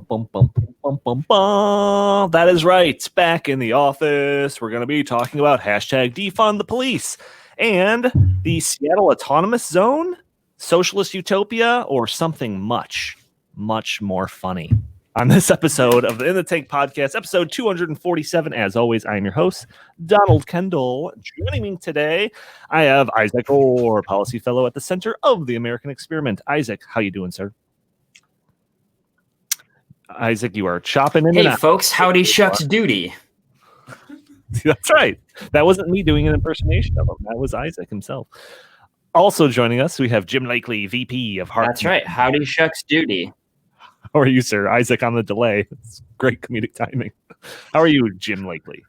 bum, bum, bum, bum, bum. That is right. Back in the office, we're going to be talking about hashtag defund the police and the Seattle Autonomous Zone, socialist utopia, or something much, much more funny. On this episode of the In the Tank podcast, episode 247, as always, I am your host, Donald Kendal. Joining me today, I have Isaac Orr, policy fellow at the Center of the American Experiment. Isaac, how you doing, sir? Isaac, you are chopping in. Hey, folks, howdy shucks duty. That's right. That wasn't me doing an impersonation of him. That was Isaac himself. Also joining us, we have Jim Lakely, VP of Heartland. That's right. Howdy shucks duty. How are you, sir? Isaac on the delay. It's great comedic timing. How are you, Jim Lakely?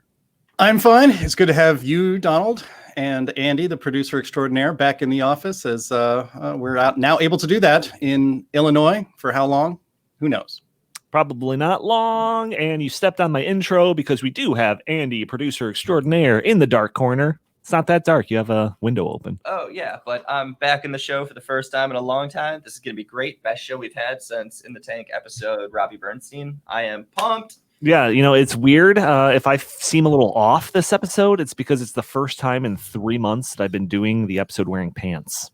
I'm fine. It's good to have you, Donald, and Andy, the producer extraordinaire, back in the office as we're out now able to do that in Illinois. For how long? Who knows? Probably not long. And you stepped on my intro because we do have Andy, producer extraordinaire, in the dark corner. It's not that dark. You have a window open. Oh, yeah, but I'm back in the show for the first time in a long time. This is going to be great. Best show we've had since In the Tank episode Robbie Bernstein. I am pumped. Yeah, you know, it's weird. If I seem a little off this episode, it's because it's the first time in 3 months that I've been doing the episode wearing pants.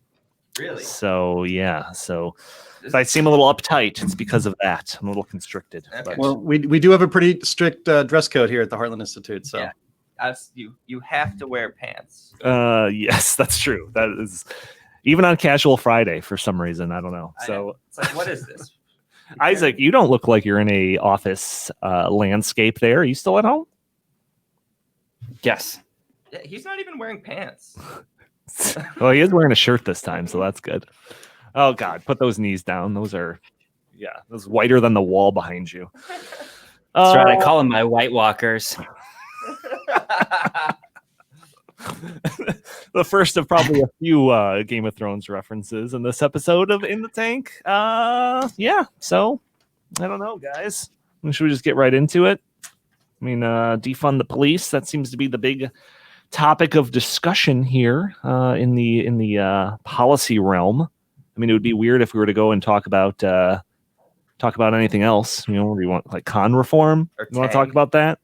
Really? So, yeah. So if I seem a little uptight, it's because of that. I'm a little constricted. Okay. But, Well, we do have a pretty strict dress code here at the Heartland Institute. So. Yeah. You have to wear pants. yes, that's true. That is even on Casual Friday for some reason. I don't know. So it's like, what is this? Isaac, you don't look like you're in a office landscape there. Are you still at home? Yes. Yeah, he's not even wearing pants. Well, he is wearing a shirt this time, so that's good. Oh, God, put those knees down. Those are whiter than the wall behind you. That's right. I call them my White Walkers. The first of probably a few Game of Thrones references in this episode of In the Tank. Yeah, so I don't know, guys. Should we just get right into it? I mean, defund the police. That seems to be the big topic of discussion here in the policy realm. I mean, it would be weird if we were to go and talk about anything else. You know, what do you want, like con reform? You want to talk about that?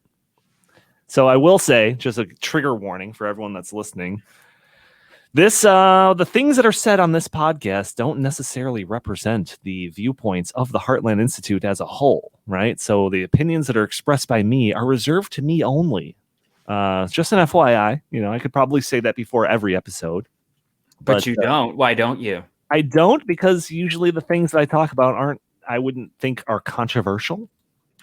So I will say, just a trigger warning for everyone that's listening. This the things that are said on this podcast don't necessarily represent the viewpoints of the Heartland Institute as a whole, right? So the opinions that are expressed by me are reserved to me only. Just an FYI, you know, I could probably say that before every episode. But you don't. Why don't you? I don't, because usually the things that I talk about I wouldn't think are controversial.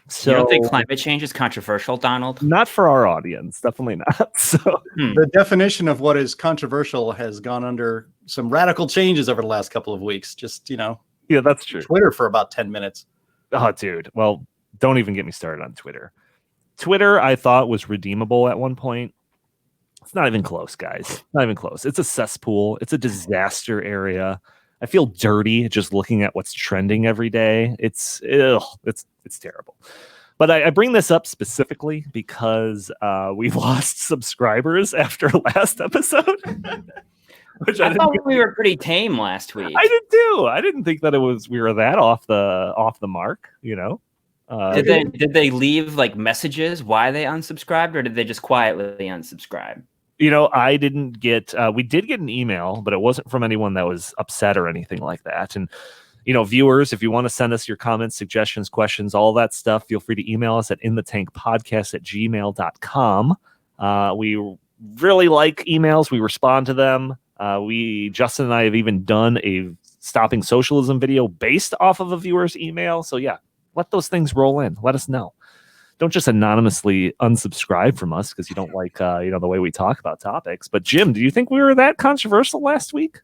So, you don't think climate change is controversial, Donald? Not for our audience. Definitely not. So the definition of what is controversial has gone under some radical changes over the last couple of weeks. Just, you know. Yeah, that's true. Twitter for about 10 minutes. Oh, dude. Well, don't even get me started on Twitter. Twitter, I thought, was redeemable at one point. It's not even close, guys. Not even close. It's a cesspool. It's a disaster area. I feel dirty just looking at what's trending every day. It's terrible. But I bring this up specifically because we've lost subscribers after last episode. Which I thought we were pretty tame last week. I did too. I didn't think that we were that off the mark, you know. Did they leave like messages why they unsubscribed, or did they just quietly unsubscribe? You know, I didn't get, we did get an email, but it wasn't from anyone that was upset or anything like that. And, you know, viewers, if you want to send us your comments, suggestions, questions, all that stuff, feel free to email us at inthetankpodcast@gmail.com. We really like emails. We respond to them. Justin and I have even done a Stopping Socialism video based off of a viewer's email. So yeah, let those things roll in. Let us know. Don't just anonymously unsubscribe from us because you don't like, the way we talk about topics. But Jim, do you think we were that controversial last week?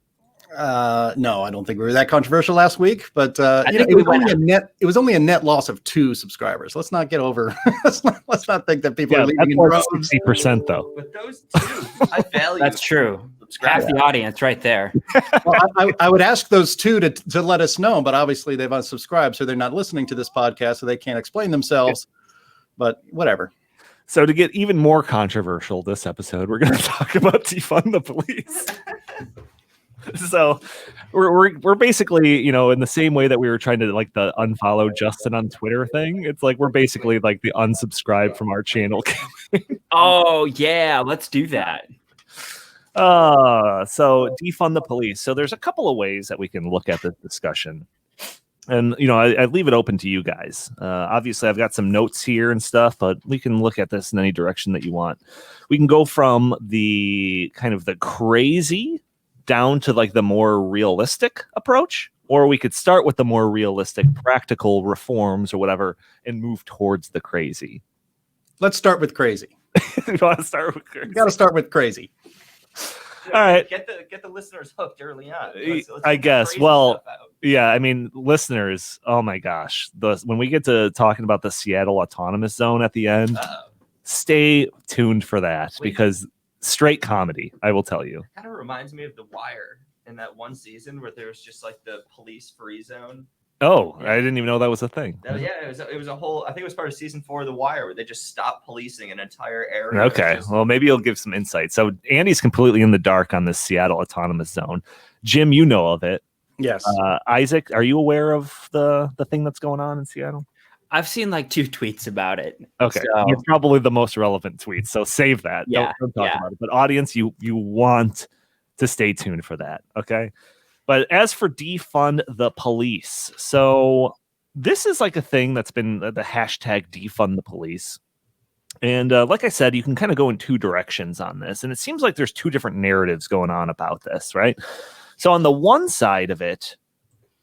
No, I don't think we were that controversial last week. But it was only a net loss of 2 subscribers. Let's not get over. let's not think that people are leaving in droves. 60% though. With those 2, I value. That's true. Half the audience right there. Well, I would ask those 2 to let us know, but obviously they've unsubscribed, so they're not listening to this podcast, so they can't explain themselves. But whatever. So to get even more controversial this episode, we're going to talk about defund the police. So we're basically, in the same way that we were trying to like the unfollow Justin on Twitter thing. It's like we're basically like the unsubscribe from our channel. Oh yeah, let's do that. So defund the police. So there's a couple of ways that we can look at this discussion. And, I leave it open to you guys. Obviously, I've got some notes here and stuff, but we can look at this in any direction that you want. We can go from the kind of the crazy down to like the more realistic approach, or we could start with the more realistic, practical reforms or whatever and move towards the crazy. Let's start with crazy. You want to start with crazy? You got to start with crazy. All right. Get the listeners hooked early on. I get guess. crazy Well, stuff out. yeah, I mean, listeners, oh my gosh. When we get to talking about the Seattle Autonomous Zone at the end, stay tuned for that because straight comedy, I will tell you. Kind of reminds me of The Wire in that one season where there was just like the police free zone. Oh, Yeah. I didn't even know that was a thing. It was a whole. I think it was part of season 4 of The Wire where they just stopped policing an entire area. Okay, well, maybe you'll give some insight. So Andy's completely in the dark on this Seattle Autonomous Zone. Jim, you know of it. Yes. Isaac, are you aware of the thing that's going on in Seattle? I've seen like 2 tweets about it. Okay, So- it's probably the most relevant tweet. So save that. Yeah, Don't talk yeah. about it. But audience, you want to stay tuned for that. Okay. But as for defund the police, so this is like a thing that's been the hashtag defund the police. And like I said, you can kind of go in 2 directions on this. And it seems like there's 2 different narratives going on about this, right? So on the one side of it,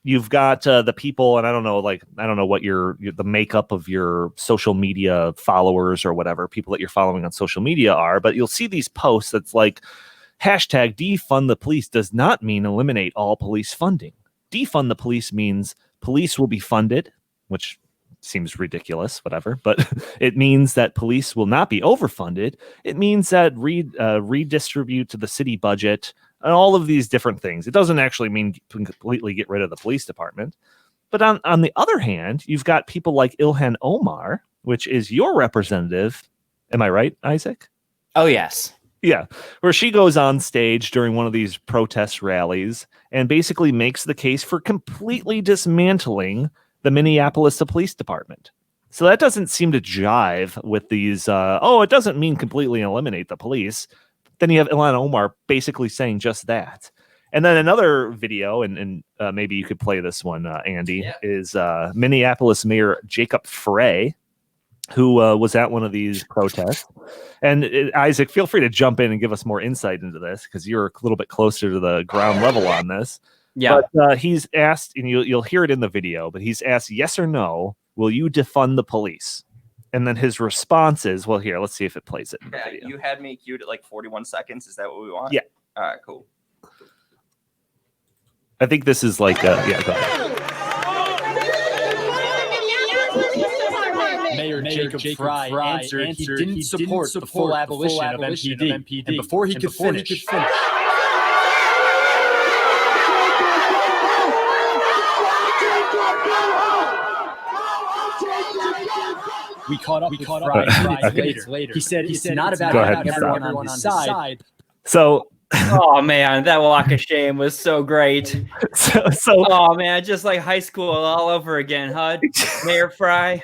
you've got the people, and I don't know what the makeup of your social media followers or whatever people that you're following on social media are, but you'll see these posts that's like, hashtag defund the police does not mean eliminate all police funding. Defund the police means police will be funded, which seems ridiculous, whatever, but it means that police will not be overfunded. It means that redistribute to the city budget and all of these different things. It doesn't actually mean completely get rid of the police department. But on the other hand, you've got people like Ilhan Omar, which is your representative. Am I right, Isaac? Oh yes. Yeah, where she goes on stage during one of these protest rallies and basically makes the case for completely dismantling the Minneapolis Police Department. So that doesn't seem to jive with these, it doesn't mean completely eliminate the police. Then you have Ilhan Omar basically saying just that. And then another video, and maybe you could play this one, Andy, is Minneapolis Mayor Jacob Frey, who was at one of these protests. And Isaac, feel free to jump in and give us more insight into this because you're a little bit closer to the ground level on this. Yeah. But he's asked, and you'll hear it in the video, but he's asked, yes or no, will you defund the police? And then his response is, well, here, let's see if it plays it in the video. You had me queued at like 41 seconds. Is that what we want? Yeah. All right, cool. I think this is like, go ahead. Mayor Jacob Frey answered he didn't support the full abolition of MPD. And before he could finish, we caught up with Frey minutes later. He said it's not about having everyone on his side. So, Oh man, that walk of shame was so great. Oh man, just like high school all over again, huh? Mayor Frey,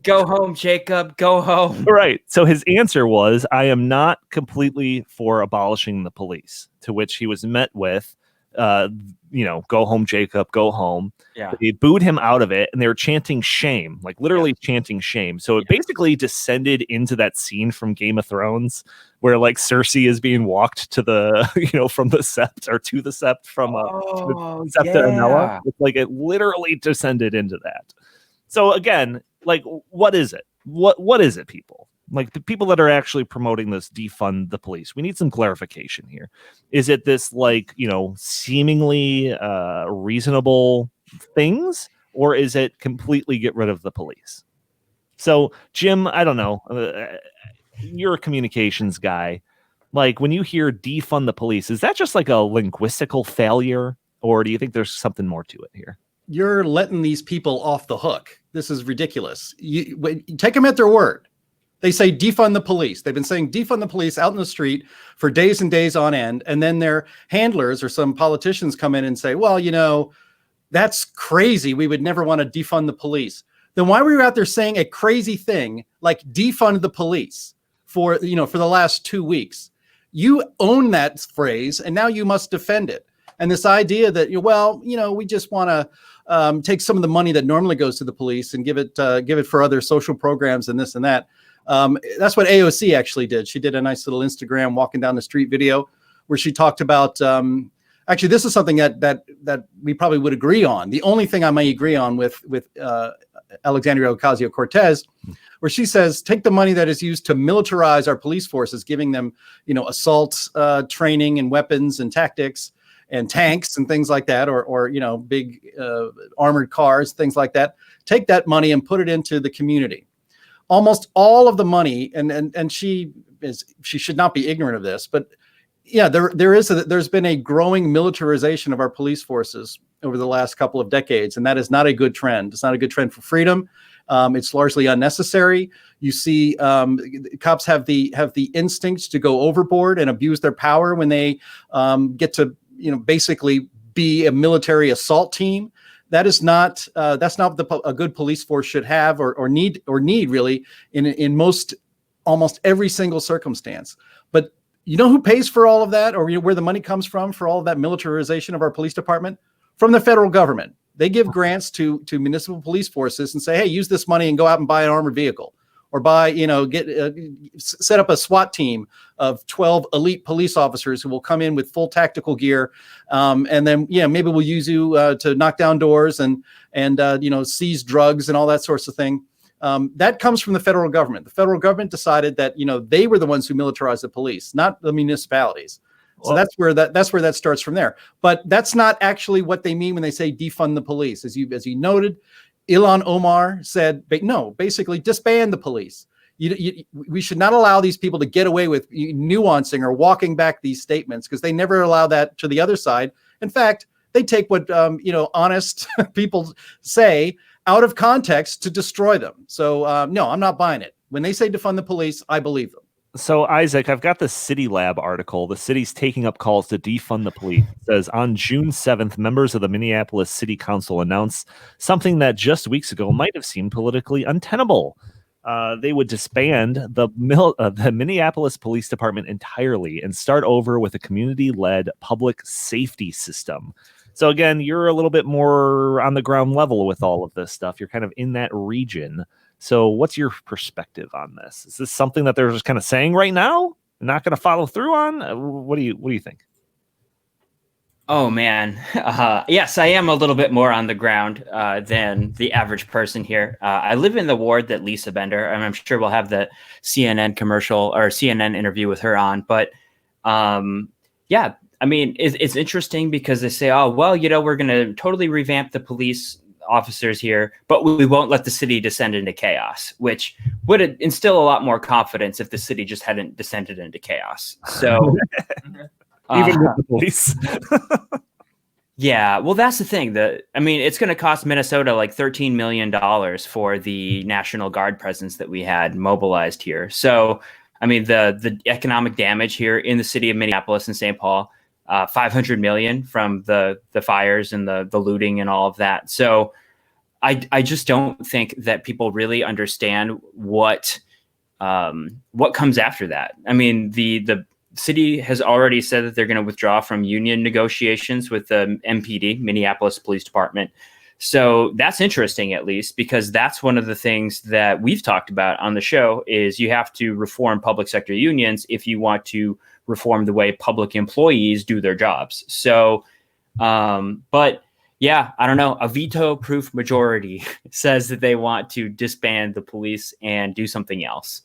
go home, Jacob, go home. Right. So his answer was, I am not completely for abolishing the police, to which he was met with, go home, Jacob, go home. Yeah. They booed him out of it and they were chanting shame, like literally chanting shame. So it basically descended into that scene from Game of Thrones where like Cersei is being walked to the, from the sept or to the sept from the sept to Anella. It's like it literally descended into that. So again, like, what is it? What is it, people? Like the people that are actually promoting this defund the police. We need some clarification here. Is it this like, seemingly reasonable things, or is it completely get rid of the police? So, Jim, I don't know. You're a communications guy. Like when you hear defund the police, is that just like a linguistical failure, or do you think there's something more to it here? You're letting these people off the hook. This is ridiculous. You take them at their word. They say defund the police. They've been saying defund the police out in the street for days and days on end. And then their handlers or some politicians come in and say, well, you know, that's crazy. We would never want to defund the police. Then why were you out there saying a crazy thing like defund the police for the last 2 weeks? You own that phrase and now you must defend it. And this idea that, well, you know, we just want to take some of the money that normally goes to the police and give it for other social programs and this and that. That's what AOC actually did. She did a nice little Instagram walking down the street video where she talked about, actually, this is something that we probably would agree on. The only thing I may agree on with Alexandria Ocasio-Cortez, where she says, take the money that is used to militarize our police forces, giving them, assault training and weapons and tactics and tanks and things like that, or big armored cars, things like that. Take that money and put it into the community. Almost all of the money, and she should not be ignorant of this, but yeah, there's been a growing militarization of our police forces over the last couple of decades, and that is not a good trend. It's not a good trend for freedom. It's largely unnecessary. You see, cops have the instincts to go overboard and abuse their power when they get to basically be a military assault team. That is not that's not what a good police force should have or need really in almost every single circumstance. But you know who pays for all of that, or where the money comes from for all of that militarization of our police department? From the federal government. They give grants to municipal police forces and say, hey, use this money and go out and buy an armored vehicle, or buy, set up a SWAT team of 12 elite police officers who will come in with full tactical gear. And then, maybe we'll use you to knock down doors and seize drugs and all that sorts of thing. That comes from the federal government. The federal government decided that, they were the ones who militarized the police, not the municipalities. So that's where that starts from there. But that's not actually what they mean when they say defund the police. As you noted, Ilhan Omar said, no, basically disband the police. We should not allow these people to get away with nuancing or walking back these statements, because they never allow that to the other side. In fact, they take what honest people say out of context to destroy them. So no, I'm not buying it. When they say defund the police, I believe them. So, Isaac, I've got the City Lab article. The city's taking up calls to defund the police. It says, on June 7th, members of the Minneapolis City Council announced something that just weeks ago might have seemed politically untenable. They would disband the Minneapolis Police Department entirely and start over with a community-led public safety system. So, again, you're a little bit more on the ground level with all of this stuff. You're kind of in that region. So what's your perspective on this? Is this something that they're just kind of saying right now, not going to follow through on? What do you think? Oh, man. Yes, I am a little bit more on the ground than the average person here. I live in the ward that Lisa Bender, and I'm sure we'll have the CNN commercial or CNN interview with her on. But yeah, I mean, it's interesting because they say, oh, well, we're going to totally revamp the police officers here, but we won't let the city descend into chaos, which would instill a lot more confidence if the city just hadn't descended into chaos. So even with the police. Yeah, well, that's the thing. It's going to cost Minnesota like $13 million for the National Guard presence that we had mobilized here. So, I mean, the economic damage here in the city of Minneapolis and St. Paul, $500 million from the fires and the looting and all of that. So I just don't think that people really understand what comes after that. I mean, the city has already said that they're going to withdraw from union negotiations with the MPD, Minneapolis Police Department. So that's interesting, at least, because that's one of the things that we've talked about on the show is you have to reform public sector unions if you want to reform the way public employees do their jobs. So, but yeah, I don't know. A veto-proof majority says that they want to disband the police and do something else.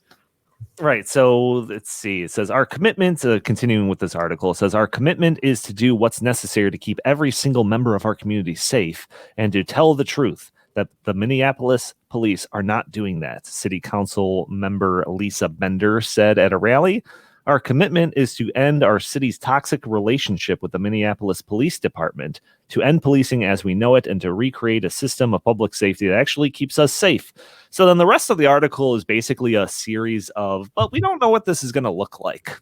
Right. So let's see. It says our commitment, continuing with this article, it says our commitment is to do what's necessary to keep every single member of our community safe and to tell the truth that the Minneapolis police are not doing that. City Council member Lisa Bender said at a rally. Our commitment is to end our city's toxic relationship with the Minneapolis Police Department, to end policing as we know it, and to recreate a system of public safety that actually keeps us safe. So then the rest of the article is basically a series of, but we don't know what this is going to look like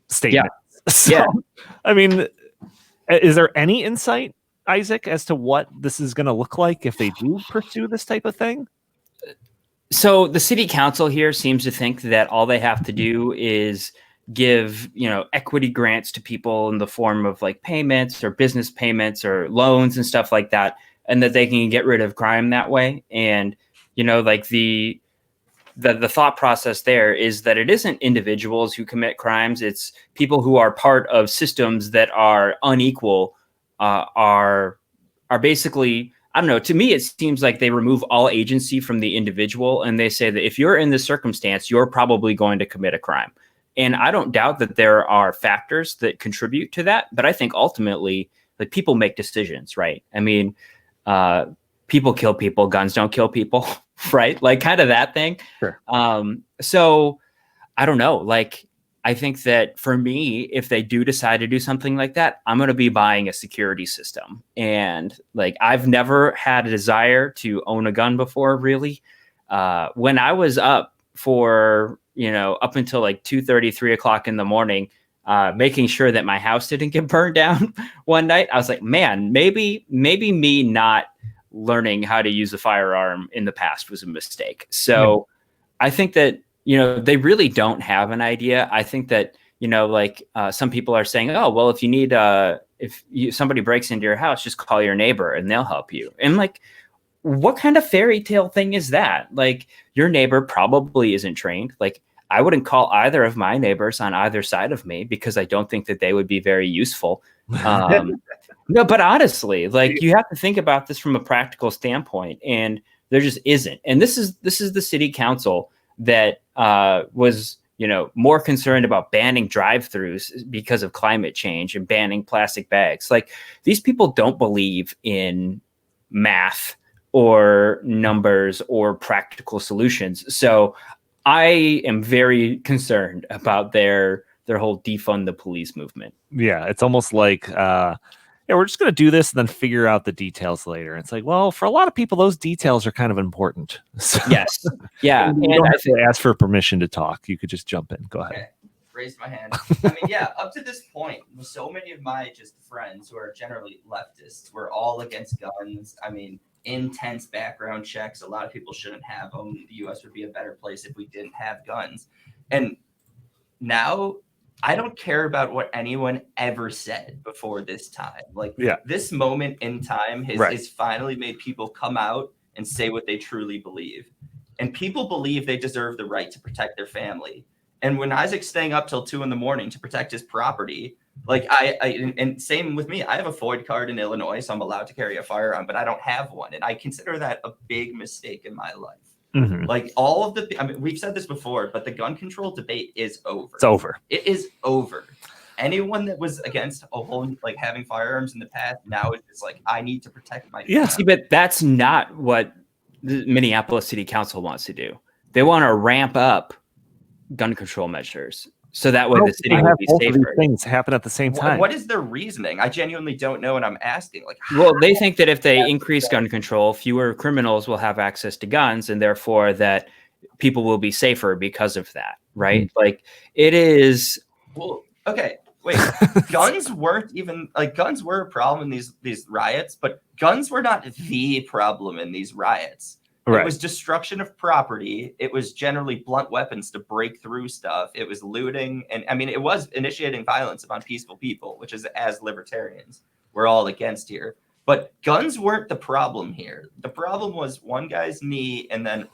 statements. Yeah. So, Yeah. I mean, is there any insight, Isaac, as to what this is going to look like if they do pursue this type of thing? So the city council here seems to think that all they have to do is give, equity grants to people in the form of like payments or business payments or loans and stuff like that, and that they can get rid of crime that way. And, like the thought process there is that it isn't individuals who commit crimes. It's people who are part of systems that are unequal, are basically, I don't know. To me, it seems like they remove all agency from the individual, and they say that if you're in this circumstance, you're probably going to commit a crime. And I don't doubt that there are factors that contribute to that, but I think ultimately, like, people make decisions, right? I mean, people kill people, guns don't kill people, right? Like, kind of that thing. Sure. So I don't know. Like, I think that for me, if they do decide to do something like that, I'm going to be buying a security system. And like, I've never had a desire to own a gun before, really. When I was up for, up until like 2:30, 3 o'clock in the morning, making sure that my house didn't get burned down one night, I was like, man, maybe me not learning how to use a firearm in the past was a mistake. So I think that, they really don't have an idea. I think that, some people are saying, oh, well, if you need, somebody breaks into your house, just call your neighbor and they'll help you. And like, what kind of fairy tale thing is that? Like, your neighbor probably isn't trained. Like, I wouldn't call either of my neighbors on either side of me because I don't think that they would be very useful. No, but honestly, like, you have to think about this from a practical standpoint, and there just isn't. And this is the city council that was, more concerned about banning drive-throughs because of climate change and banning plastic bags. Like, these people don't believe in math or numbers or practical solutions. So I am very concerned about their whole defund the police movement. Yeah, it's almost like, we're just going to do this and then figure out the details later. It's like, well, for a lot of people, those details are kind of important. So, yes. Yeah. You don't have to ask for permission to talk. You could just jump in. Go ahead. Okay. Raised my hand. I mean, yeah, up to this point, so many of my just friends who are generally leftists were all against guns. I mean, intense background checks. A lot of people shouldn't have them. The U.S. would be a better place if we didn't have guns. And now I don't care about what anyone ever said before this time. Like, this moment in time has finally made people come out and say what they truly believe. And people believe they deserve the right to protect their family. And when Isaac's staying up till 2 a.m. to protect his property, like and same with me, I have a FOID card in Illinois, so I'm allowed to carry a firearm, but I don't have one. And I consider that a big mistake in my life. Mm-hmm. Like, all of we've said this before, but the gun control debate is over. It's over. It is over. Anyone that was against having firearms in the past now is just like, I need to protect my family. Yeah, see, but that's not what the Minneapolis City Council wants to do. They want to ramp up gun control measures so that way the city will be safer. These things happen at the same time. What is their reasoning? I genuinely don't know, and I'm asking. Well, they think that if they increase gun control, fewer criminals will have access to guns, and therefore that people will be safer because of that, right? Mm-hmm. Like, it is. Well, okay, wait. Guns weren't even guns were a problem in these riots, but guns were not the problem in these riots. Right. It was destruction of property. It was generally blunt weapons to break through stuff. It was looting. And I mean, it was initiating violence upon peaceful people, which is, as libertarians, we're all against here. But guns weren't the problem here. The problem was one guy's knee and then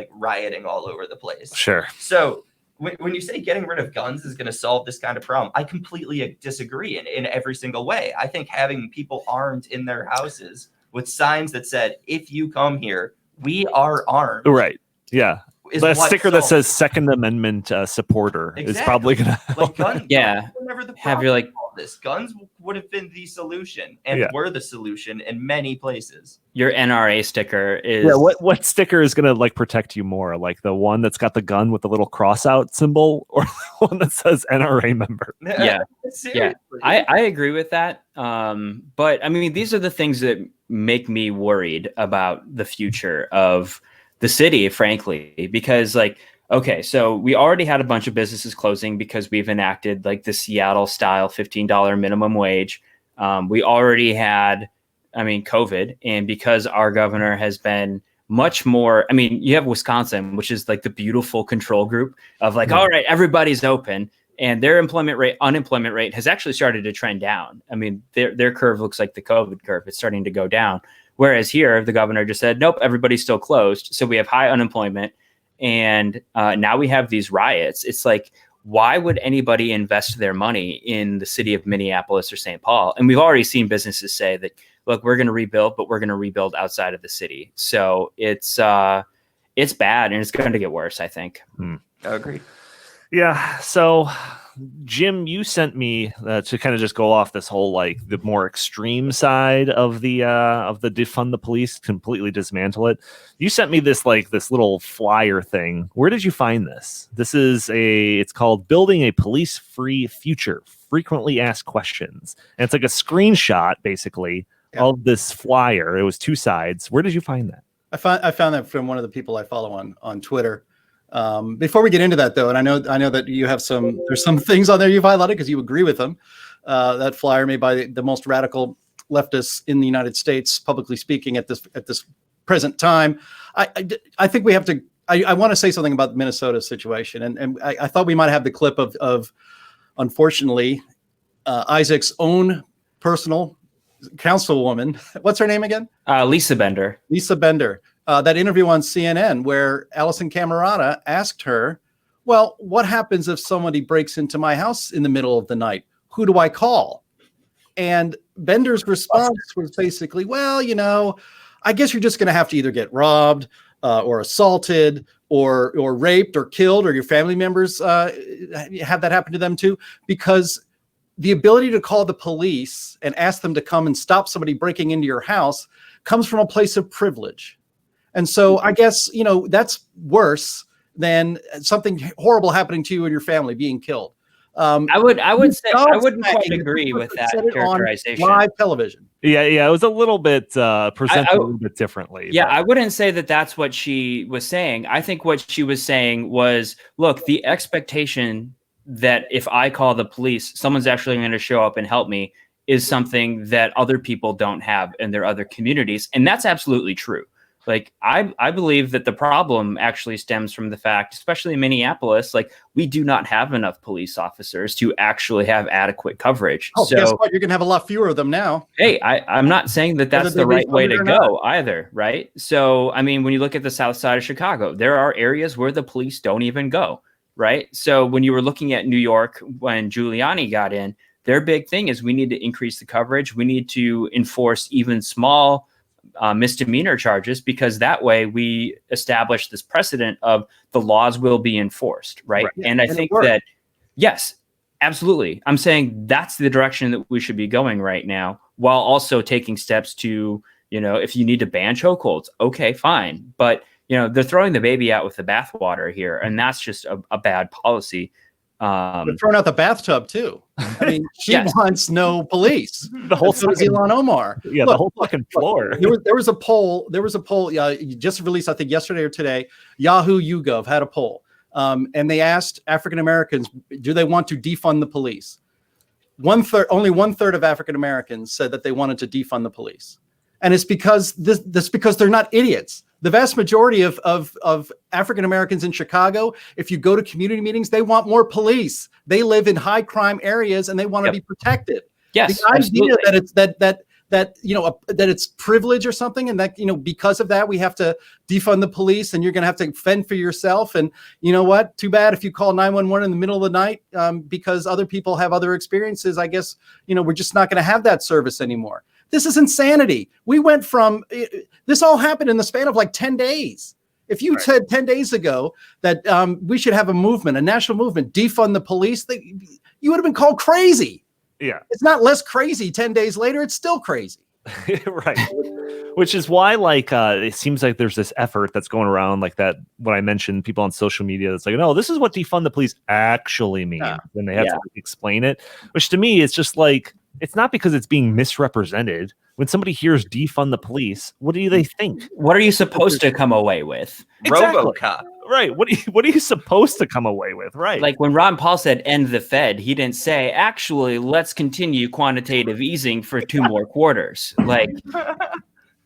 rioting all over the place. Sure. So when you say getting rid of guns is going to solve this kind of problem, I completely disagree in every single way. I think having people armed in their houses with signs that said, if you come here, we are armed. Right. Yeah. The sticker that says Second Amendment supporter is probably going to guns. Yeah. Have your this. Guns would have been the solution and were the solution in many places. Your NRA sticker is what sticker is gonna like protect you more? Like the one that's got the gun with the little cross out symbol, or the one that says NRA member? Yeah. I agree with that. But I mean, these are the things that make me worried about the future of the city, frankly, because like, okay, so we already had a bunch of businesses closing because we've enacted like the Seattle style $15 minimum wage. We already had, COVID, and because our governor has been much more, you have Wisconsin, which is like the beautiful control group of like, all right, everybody's open, and their unemployment rate has actually started to trend down. Their curve looks like the COVID curve. It's starting to go down. Whereas here, the governor just said, nope, everybody's still closed. So we have high unemployment. And now we have these riots. It's like, why would anybody invest their money in the city of Minneapolis or St. Paul? And we've already seen businesses say that, look, we're going to rebuild, but we're going to rebuild outside of the city. So it's bad, and it's going to get worse, I think. Agreed. Yeah. So, Jim, you sent me to kind of just go off this whole like the more extreme side of the defund the police, completely dismantle it. You sent me this little flyer thing. Where did you find this? It's called Building a Police-Free Future, Frequently Asked Questions. And it's like a screenshot basically of this flyer. It was 2 sides. Where did you find that? I found that from one of the people I follow on Twitter. Before we get into that though, and I know that there's some things on there you've highlighted because you agree with them. That flyer made by the most radical leftists in the United States, publicly speaking, at this present time. I think we have to. I want to say something about the Minnesota situation, and I thought we might have the clip of unfortunately, Isaac's own personal councilwoman. What's her name again? Lisa Bender. Lisa Bender. That interview on CNN where Allison Camerata asked her, well, what happens if somebody breaks into my house in the middle of the night? Who do I call? And Bender's response was basically, well, I guess you're just going to have to either get robbed or assaulted or raped or killed, or your family members have that happen to them too, because the ability to call the police and ask them to come and stop somebody breaking into your house comes from a place of privilege. And so I guess, that's worse than something horrible happening to you and your family, being killed. I wouldn't quite agree with that characterization. On live television. Yeah. It was a little bit presented a little bit differently. Yeah, I wouldn't say that that's what she was saying. I think what she was saying was, look, the expectation that if I call the police, someone's actually going to show up and help me is something that other people don't have in their other communities. And that's absolutely true. Like, I believe that the problem actually stems from the fact, especially in Minneapolis, like we do not have enough police officers to actually have adequate coverage. Oh, so guess what? You're going to have a lot fewer of them now. Hey, I'm not saying that that's the right way to go either, right? So, when you look at the south side of Chicago, there are areas where the police don't even go, right? So when you were looking at New York, when Giuliani got in, their big thing is we need to increase the coverage. We need to enforce even small misdemeanor charges, because that way we establish this precedent of the laws will be enforced, right? And I think that, yes, absolutely. I'm saying that's the direction that we should be going right now, while also taking steps to, if you need to ban chokeholds, okay, fine. But, they're throwing the baby out with the bathwater here, and that's just a bad policy. They're throwing out the bathtub too. She wants no police. The whole Ilhan Omar. Yeah, the whole fucking floor. There was a poll. Just released, I think yesterday or today. Yahoo YouGov had a poll, and they asked African Americans, do they want to defund the police? Only one third of African Americans said that they wanted to defund the police, and it's because because they're not idiots. The vast majority of African Americans in Chicago, if you go to community meetings, they want more police. They live in high crime areas and they want to be protected. Yes, the idea that it's that it's privilege or something, and that because of that we have to defund the police and you're going to have to fend for yourself. And you know what? Too bad if you call 911 in the middle of the night because other people have other experiences. I guess we're just not going to have that service anymore. This is insanity. We went from this all happened in the span of like 10 days. If you said 10 days ago that we should have a movement, a national movement, defund the police, you would have been called crazy. Yeah. It's not less crazy 10 days later. It's still crazy. Right. Which is why, like, it seems like there's this effort that's going around, like that, what I mentioned, people on social media that's like, no, this is what defund the police actually means. Yeah. And they have to like, explain it, which to me, it's just like, it's not because it's being misrepresented. When somebody hears defund the police, what do they think? What are you supposed to come away with? Exactly. RoboCop. Right. What are you supposed to come away with? Right. Like when Ron Paul said end the Fed, he didn't say, actually, let's continue quantitative easing for 2 more quarters. Like,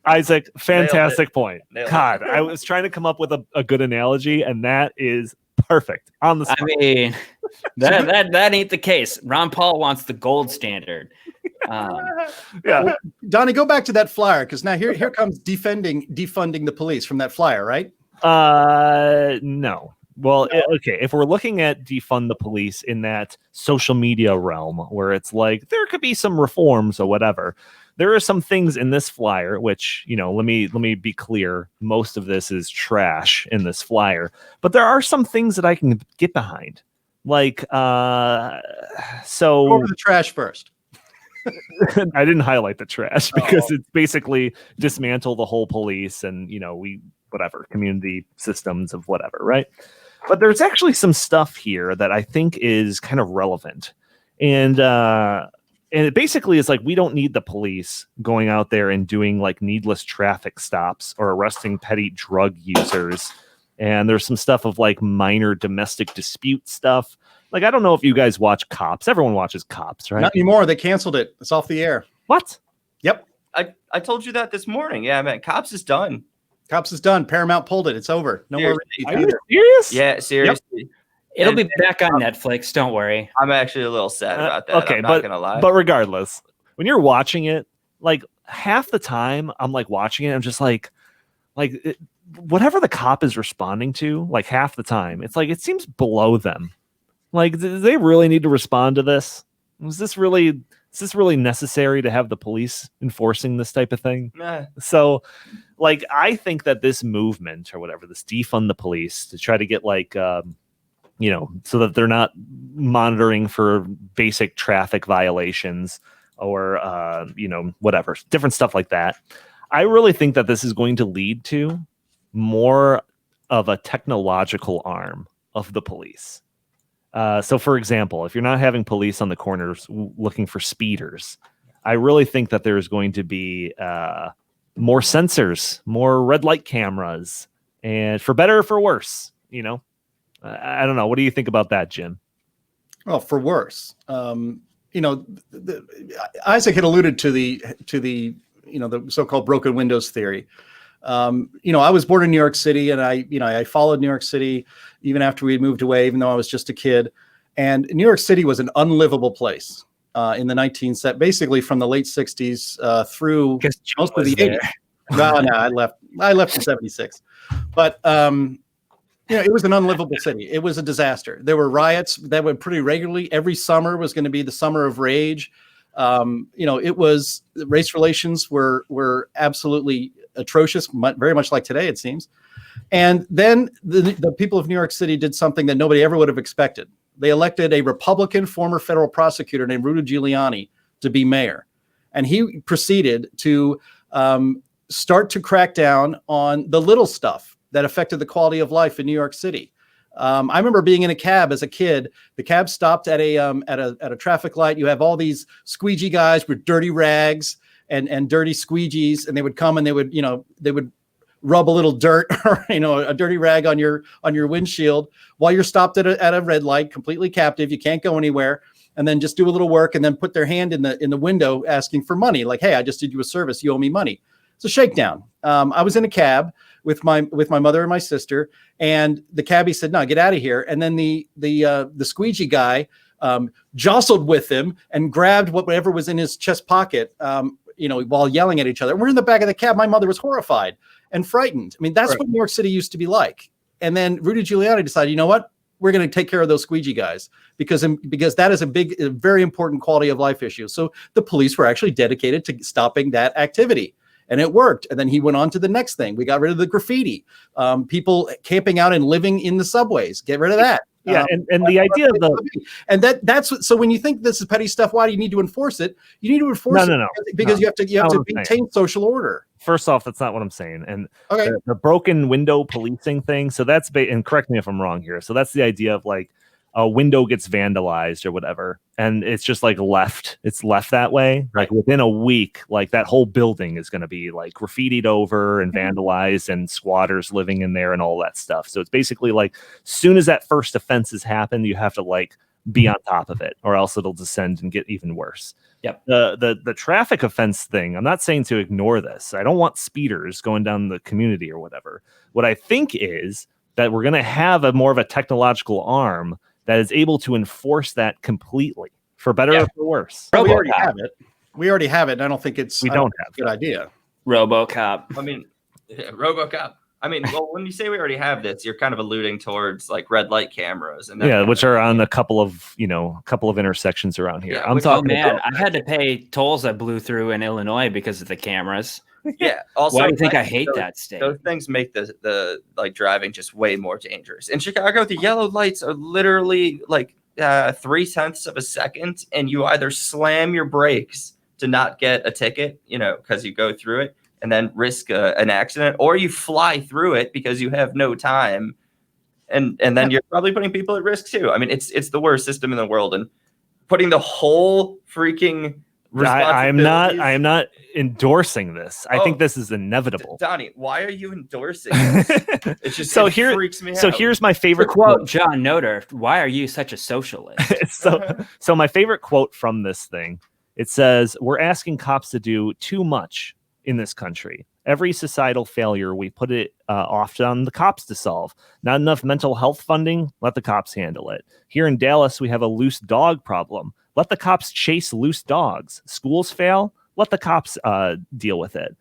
Isaac, fantastic point. Nailed it. God, I was trying to come up with a good analogy, and that is perfect on the spot. I mean, that ain't the case. Ron Paul wants the gold standard. Yeah. Donnie, go back to that flyer, because now here comes defunding the police from that flyer, right? No. Well, okay. If we're looking at defund the police in that social media realm, where it's like there could be some reforms or whatever, there are some things in this flyer which, you know, let me be clear. Most of this is trash in this flyer, but there are some things that I can get behind. Like, so Go over the trash first. I didn't highlight the trash because it's basically dismantle the whole police and, you know, whatever community systems of whatever, right? But there's actually some stuff here that I think is kind of relevant. And it basically is like, we don't need the police going out there and doing like needless traffic stops or arresting petty drug users. And there's some stuff of like minor domestic dispute stuff. Like, I don't know if you guys watch Cops. Everyone watches Cops, right? Not anymore. They canceled it. It's off the air. What? Yep. I told you that this morning. Yeah, man. Cops is done. Cops is done. Paramount pulled it. It's over. No more. Are you serious? Yeah, seriously. It'll be back on Netflix. Don't worry. I'm actually a little sad about that. Okay, I'm not gonna lie. But regardless, when you're watching it, like half the time I'm like watching it, I'm just like whatever the cop is responding to, like half the time, it's like it seems below them. Like, do they really need to respond to this? Is this really necessary to have the police enforcing this type of thing? Nah. So, like, I think that this movement or whatever, this defund the police to try to get like, you know, so that they're not monitoring for basic traffic violations or, you know, whatever, different stuff like that. I really think that this is going to lead to more of a technological arm of the police. So, for example, if you're not having police on the corners looking for speeders, I really think that there's going to be more sensors, more red light cameras, and for better or for worse, you know. I don't know. What do you think about that, Jim? Well, for worse, you know, Isaac had alluded to the you know, the so-called broken windows theory. You know, I was born in New York City, and I followed New York City even after we moved away, even though I was just a kid. And New York City was an unlivable place in the basically from the late 60s through most of the 80s. No, I left in 76. But you know, it was an unlivable city. It was a disaster. There were riots that went pretty regularly. Every summer was going to be the summer of rage. You know, it was race relations were absolutely atrocious, very much like today, it seems. And then the people of New York City did something that nobody ever would have expected. They elected a Republican former federal prosecutor named Rudy Giuliani to be mayor. And he proceeded to start to crack down on the little stuff that affected the quality of life in New York City. I remember being in a cab as a kid. The cab stopped at a traffic light. You have all these squeegee guys with dirty rags and dirty squeegees, and they would come and they would rub a little dirt or, you know, a dirty rag on your windshield while you're stopped at a red light, completely captive. You can't go anywhere, and then just do a little work and then put their hand in the window asking for money. Like, hey, I just did you a service. You owe me money. It's a shakedown. I was in a cab with my mother and my sister, and the cabbie said, "No, get out of here." And then the squeegee guy jostled with him and grabbed whatever was in his chest pocket, you know, while yelling at each other. We're in the back of the cab. My mother was horrified and frightened. I mean, that's what New York City used to be like. And then Rudy Giuliani decided, you know what? We're going to take care of those squeegee guys because that is a very important quality of life issue. So the police were actually dedicated to stopping that activity. And it worked. And then he went on to the next thing. We got rid of the graffiti. People camping out and living in the subways. Get rid of that. Yeah, and the idea of the and that's what, so when you think this is petty stuff, why do you need to enforce it? You need to enforce it because you have to maintain social order. First off, that's not what I'm saying. And okay, the broken window policing thing. So that's and correct me if I'm wrong here. So that's the idea of like a window gets vandalized or whatever, and it's just like left. It's left that way. Like within a week, like that whole building is going to be like graffitied over and vandalized, and squatters living in there and all that stuff. So it's basically like, soon as that first offense has happened, you have to like be on top of it, or else it'll descend and get even worse. Yep. The traffic offense thing, I'm not saying to ignore this. I don't want speeders going down the community or whatever. What I think is that we're going to have more of a technological arm that is able to enforce that completely, for better or for worse. We already have it. We already have it, and I don't think it's a good idea. RoboCop. I mean, RoboCop. I mean, well, when you say we already have this, you're kind of alluding towards like red light cameras, and which are on a couple of intersections around here. Yeah, I'm talking. Oh man, I had to pay tolls I blew through in Illinois because of the cameras. Yeah. Also, why do you think I hate that state? Those things make the like driving just way more dangerous. In Chicago, the yellow lights are literally like 0.3 of a second, and you either slam your brakes to not get a ticket, because you go through it and then risk an accident, or you fly through it because you have no time, and then you're probably putting people at risk too. I mean, it's the worst system in the world, and putting the whole freaking I am not endorsing this. I think this is inevitable. Donnie, why are you endorsing this? It's just freaks me out. So here's my favorite quote. John Noder, why are you such a socialist? so my favorite quote from this thing, it says, "We're asking cops to do too much in this country. Every societal failure, we put it off on the cops to solve. Not enough mental health funding, let the cops handle it. Here in Dallas, we have a loose dog problem. Let the cops chase loose dogs. Schools fail, let the cops deal with it.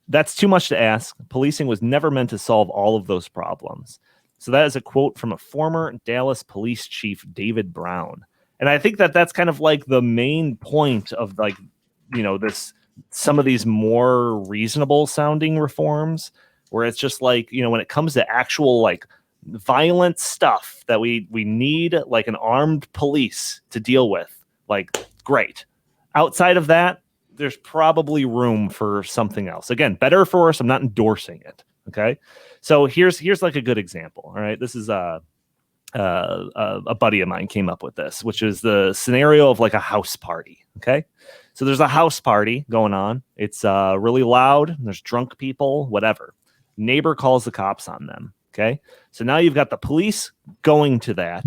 That's too much to ask. Policing was never meant to solve all of those problems." So that is a quote from a former Dallas police chief, David Brown. And I think that that's kind of like the main point of like, some of these more reasonable sounding reforms, where it's just like, when it comes to actual like violent stuff that we need like an armed police to deal with, like, great. Outside of that, there's probably room for something else. Again, better for worse. I'm not endorsing it. Okay. So here's like a good example. All right. This is a buddy of mine came up with this, which is the scenario of like a house party. Okay. So there's a house party going on. It's really loud. There's drunk people, whatever. Neighbor calls the cops on them. Okay. So now you've got the police going to that,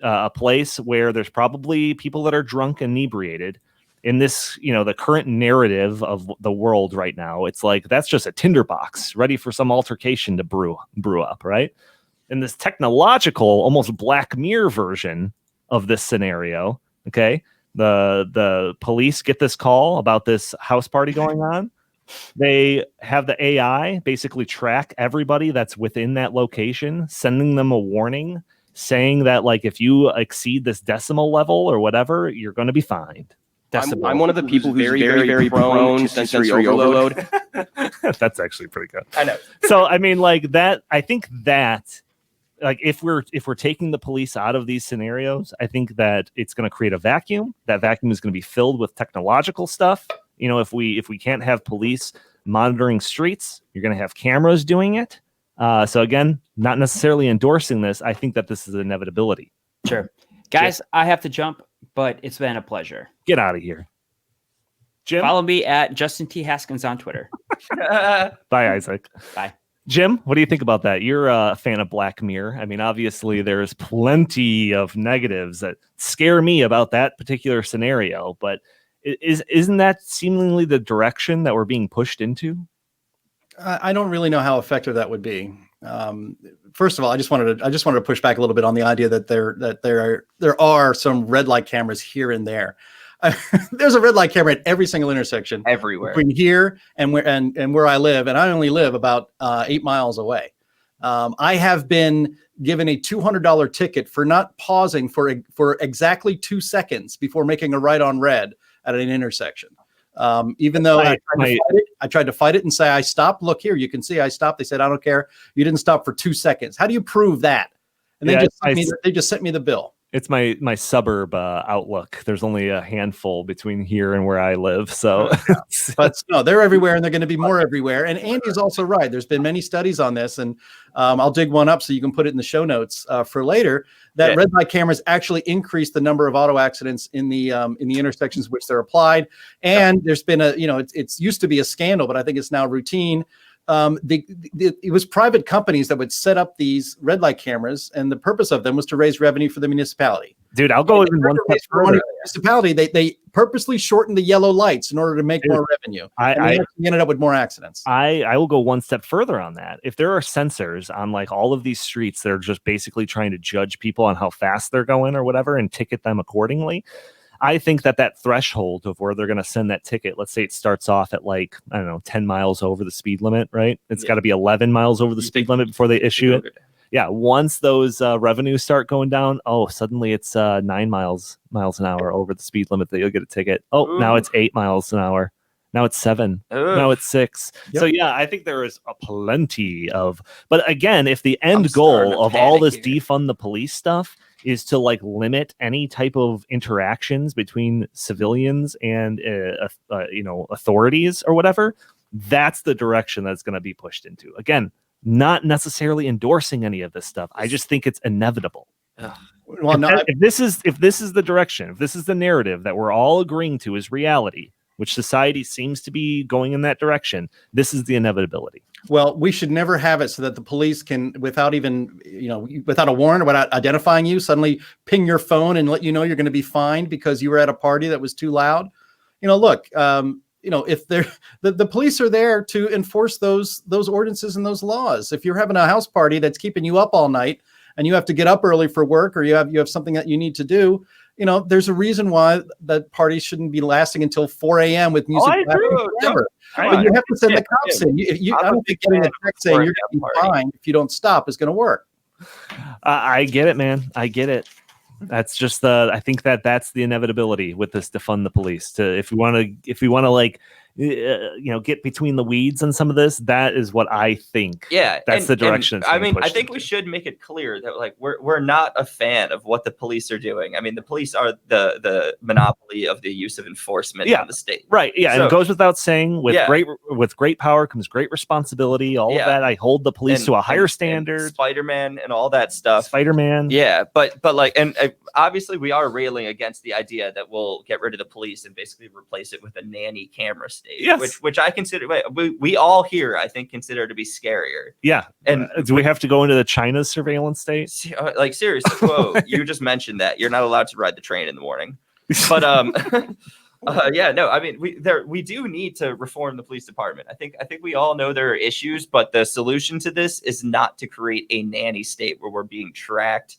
a place where there's probably people that are drunk and inebriated. In this, the current narrative of the world right now, it's like that's just a tinderbox ready for some altercation to brew up, right? In this technological, almost Black Mirror version of this scenario, okay, the police get this call about this house party going on. They have the AI basically track everybody that's within that location, sending them a warning saying that, like, if you exceed this decimal level or whatever, you're going to be fined. I'm one of the people who's very prone to sensory overload. That's actually pretty good. I know. So, I mean, like that, I think that, like, if we're taking the police out of these scenarios, I think that it's going to create a vacuum. That vacuum is going to be filled with technological stuff. If we can't have police monitoring streets, you're going to have cameras doing it. So again, not necessarily endorsing this. I think that this is an inevitability. Sure. Guys, I have to jump, but it's been a pleasure. Get out of here. Jim? Follow me at Justin T. Haskins on Twitter. Bye, Isaac. Bye. Jim, what do you think about that? You're a fan of Black Mirror. I mean, obviously, there's plenty of negatives that scare me about that particular scenario, but isn't that seemingly the direction that we're being pushed into? I don't really know how effective that would be. First of all, I just wanted to push back a little bit on the idea that there are some red light cameras here and there. There's a red light camera at every single intersection, everywhere between here and where I live, and I only live about 8 miles away. I have been given a $200 ticket for not pausing for exactly 2 seconds before making a right on red at an intersection. Even though I tried to fight it and say, I stopped. Look here, you can see I stopped. They said, I don't care. You didn't stop for 2 seconds. How do you prove that? and they just sent me the bill. It's my suburb outlook. There's only a handful between here and where I live. So, but no, they're everywhere, and they're going to be more everywhere. And Andy's also right. There's been many studies on this, and I'll dig one up so you can put it in the show notes for later. That red light cameras actually increase the number of auto accidents in the intersections which they're applied. And there's been it's used to be a scandal, but I think it's now routine. It was private companies that would set up these red light cameras, and the purpose of them was to raise revenue for the municipality. Dude, I'll go even one step further. Municipality, they purposely shortened the yellow lights in order to make more revenue. I ended up with more accidents. I will go one step further on that. If there are sensors on like all of these streets that are just basically trying to judge people on how fast they're going or whatever and ticket them accordingly, I think that threshold of where they're going to send that ticket, let's say it starts off at like, I don't know, 10 miles over the speed limit, right? It's got to be 11 miles over the speed limit before they issue it. Yeah. Once those revenues start going down, suddenly it's 9 miles an hour over the speed limit that you'll get a ticket. Now it's 8 miles an hour. Now it's 7. Now it's 6. Yep. So yeah, I think there is a plenty of, but again, if the end goal of all this defund the police stuff is to like limit any type of interactions between civilians and authorities or whatever, that's the direction that's going to be pushed into. Again, not necessarily endorsing any of this stuff. I just think it's inevitable. Well, if this is the direction, if this is the narrative that we're all agreeing to is reality, which society seems to be going in that direction, this is the inevitability. Well, we should never have it so that the police can, without a warrant or without identifying you, suddenly ping your phone and let you know you're going to be fined because you were at a party that was too loud. Look, if they're the police are there to enforce those ordinances and those laws. If you're having a house party that's keeping you up all night and you have to get up early for work, or you have something that you need to do, there's a reason why that party shouldn't be lasting until 4 a.m. with music. I agree. But you have to send the cops in. I don't think getting a text saying you're going to be fine if you don't stop is going to work. I get it, man. I get it. That's just I think that's the inevitability with this defund the police. If we want to like, get between the weeds on some of this, that is what I think. Yeah, that's the direction. I think we should make it clear that like we're not a fan of what the police are doing. I mean, the police are the monopoly of the use of enforcement in the state. Right. Yeah, and it goes without saying, with great power comes great responsibility. All of that, I hold the police to a higher standard. And Spider-Man and all that stuff. Spider-Man. Yeah, but like, and obviously we are railing against the idea that we'll get rid of the police and basically replace it with a nanny camera state. Yes. Which I consider, we all here, I think, consider to be scarier. Yeah. And do we have to go into the China's surveillance state? Like, seriously, whoa, you just mentioned that. You're not allowed to ride the train in the morning. But, we do need to reform the police department. I think we all know there are issues, but the solution to this is not to create a nanny state where we're being tracked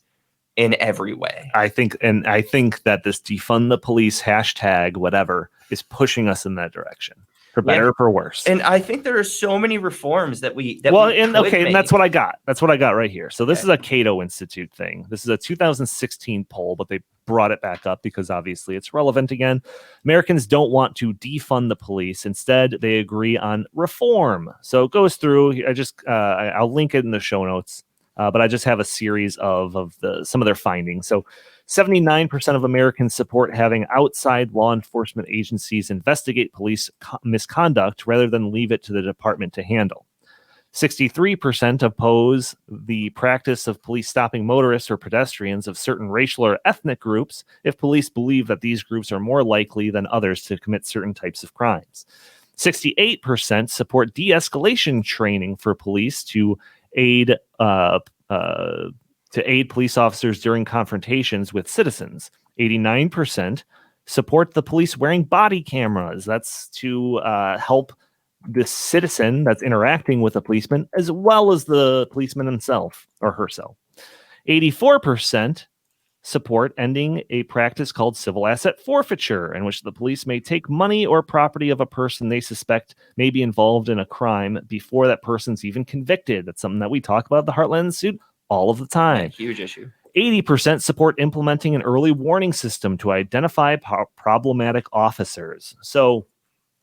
in every way. I think that this defund the police hashtag whatever is pushing us in that direction, for better or for worse. And I think there are so many reforms that we and that's what I got. That's what I got right here. So this is a Cato Institute thing. This is a 2016 poll, but they brought it back up because obviously it's relevant again. Americans don't want to defund the police. Instead, they agree on reform. So it goes through. I'll link it in the show notes. But I just have a series of some of their findings. So 79% of Americans support having outside law enforcement agencies investigate police misconduct rather than leave it to the department to handle. 63% oppose the practice of police stopping motorists or pedestrians of certain racial or ethnic groups if police believe that these groups are more likely than others to commit certain types of crimes. 68% support de-escalation training for police to aid police officers during confrontations with citizens. 89% support the police wearing body cameras. That's to help the citizen that's interacting with a policeman as well as the policeman himself or herself. 84% support ending a practice called civil asset forfeiture, in which the police may take money or property of a person they suspect may be involved in a crime before that person's even convicted. That's something that we talk about the Heartland suit all of the time. Yeah, huge issue. 80% support implementing an early warning system to identify problematic officers. So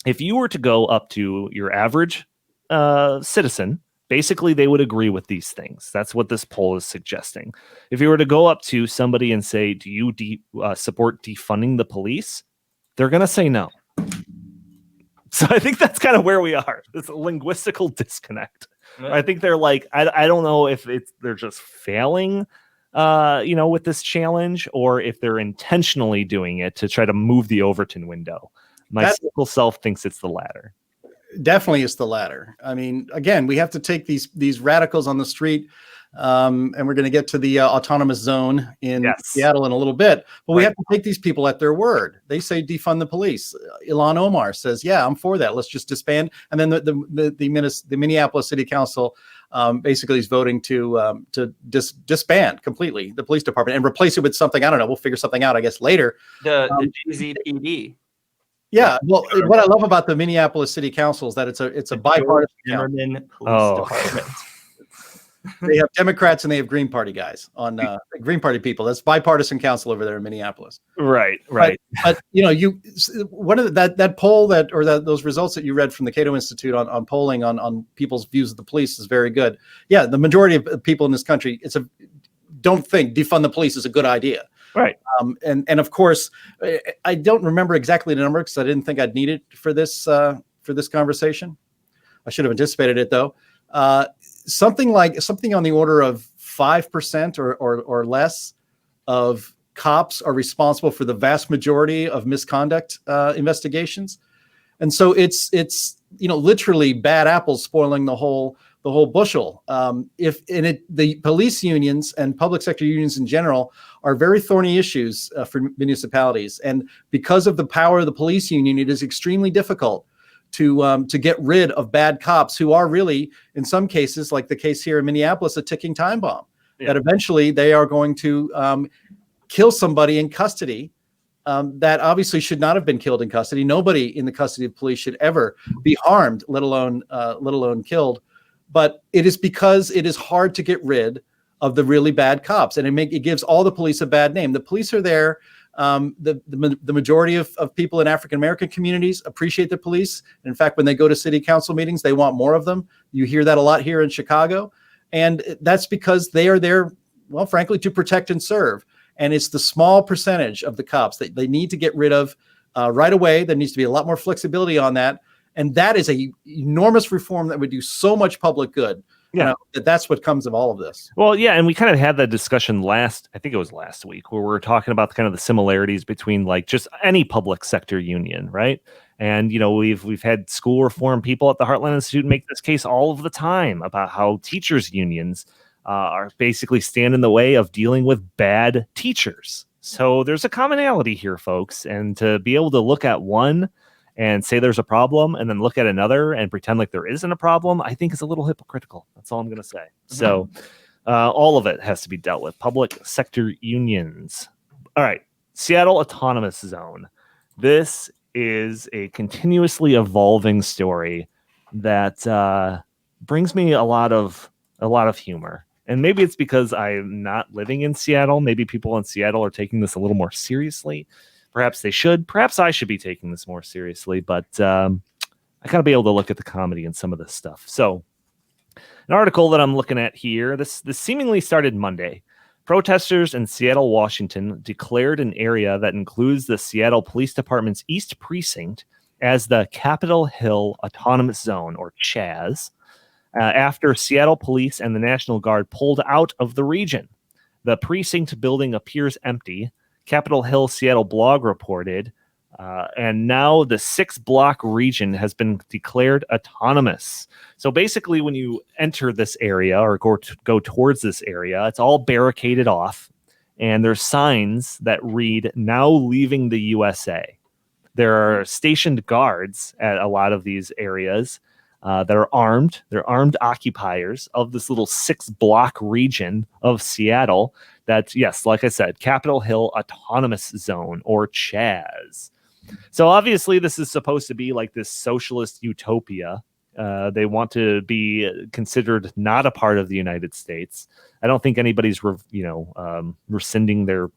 if you were to go up to your average citizen Basically, they would agree with these things. That's what this poll is suggesting. If you were to go up to somebody and say, do you support defunding the police? They're going to say no. So I think that's kind of where we are. It's a linguistical disconnect. I think they're like, I don't know if they're just failing, with this challenge, or if they're intentionally doing it to try to move the Overton window. My cynical self thinks it's the latter. Definitely it's the latter. I mean, again, we have to take these radicals on the street, and we're going to get to the autonomous zone in Seattle in a little bit, but we have to take these people at their word. They say defund the police. Ilhan Omar says, yeah, I'm for that. Let's just disband. And then the Minneapolis City Council basically is voting to disband completely the police department and replace it with something. I don't know. We'll figure something out, I guess, later. The GZPD. Yeah, well, what I love about the Minneapolis City Council is that it's a bipartisan police department. They have Democrats and they have Green Party guys on Green Party people. That's bipartisan council over there in Minneapolis. Right. But one of that poll those results that you read from the Cato Institute on polling on people's views of the police is very good. Yeah, the majority of people in this country don't think defund the police is a good idea. Right. And of course, I don't remember exactly the number because I didn't think I'd need it for this conversation. I should have anticipated it though. Something on the order of 5% or less of cops are responsible for the vast majority of misconduct investigations, and so it's literally bad apples spoiling the whole bushel. The police unions and public sector unions in general are very thorny issues for municipalities, and because of the power of the police union, it is extremely difficult to get rid of bad cops who are really, in some cases, like the case here in Minneapolis, a ticking time bomb. Yeah. That eventually they are going to kill somebody in custody that obviously should not have been killed in custody. Nobody in the custody of police should ever be harmed, let alone killed. But it is because it is hard to get rid of the really bad cops, and it gives all the police a bad name. The police are there. The majority of people in African American communities appreciate the police. In fact, when they go to city council meetings, they want more of them. You hear that a lot here in Chicago, and that's because they are there, well, frankly, to protect and serve. And it's the small percentage of the cops that they need to get rid of right away. There needs to be a lot more flexibility on that. And that is a enormous reform that would do so much public good. Yeah, that's what comes of all of this. Well, yeah, and we kind of had that discussion I think it was last week, where we were talking about kind of the similarities between like just any public sector union, right? And we've had school reform people at the Heartland Institute make this case all of the time about how teachers unions are basically stand in the way of dealing with bad teachers. So there's a commonality here, folks, and to be able to look at one and say there's a problem and then look at another and pretend like there isn't a problem, I think is a little hypocritical. That's all I'm going to say. Mm-hmm. So all of it has to be dealt with. Public sector unions. All right. Seattle Autonomous Zone. This is a continuously evolving story that brings me a lot of humor. And maybe it's because I'm not living in Seattle. Maybe people in Seattle are taking this a little more seriously. Perhaps they should. Perhaps I should be taking this more seriously, but I gotta be able to look at the comedy in some of this stuff. So, an article that I'm looking at here, this seemingly started Monday. Protesters in Seattle, Washington declared an area that includes the Seattle Police Department's East Precinct as the Capitol Hill Autonomous Zone, or CHAZ, after Seattle Police and the National Guard pulled out of the region. The precinct building appears empty, Capitol Hill Seattle blog reported, and now the 6-block region has been declared autonomous. So basically, when you enter this area or go towards this area, it's all barricaded off, and there's signs that read, "Now leaving the USA." There are stationed guards at a lot of these areas that are armed. They're armed occupiers of this little 6-block region of Seattle. That's, yes, like I said, Capitol Hill Autonomous Zone, or CHAZ. So obviously this is supposed to be like this socialist utopia. They want to be considered not a part of the United States. I don't think anybody's rescinding their